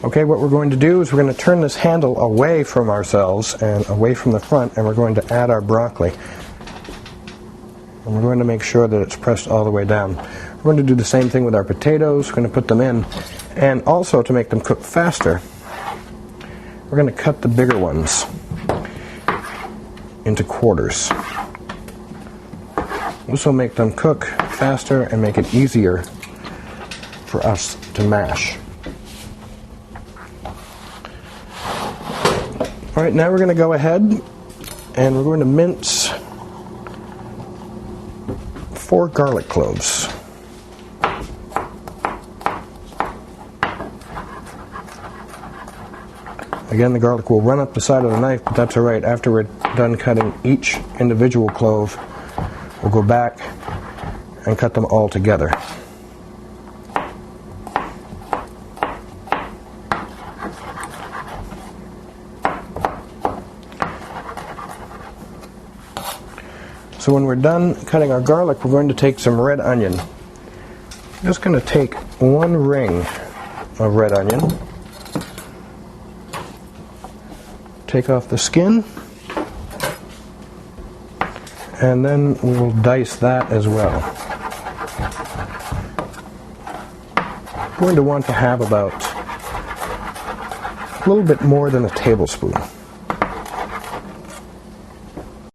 Okay, what we're going to do is we're going to turn this handle away from ourselves and away from the front, and we're going to add our broccoli. And we're going to make sure that it's pressed all the way down. We're going to do the same thing with our potatoes. We're going to put them in. And also, to make them cook faster, we're going to cut the bigger ones into quarters. This will make them cook faster and make it easier for us to mash. All right, now we're going to go ahead and we're going to mince 4 garlic cloves. Again, the garlic will run up the side of the knife, but that's all right. After we're done cutting each individual clove, we'll go back and cut them all together. So when we're done cutting our garlic, we're going to take some red onion. I'm just going to take 1 ring of red onion, take off the skin, and then we'll dice that as well. We're going to want to have about a little bit more than a tablespoon.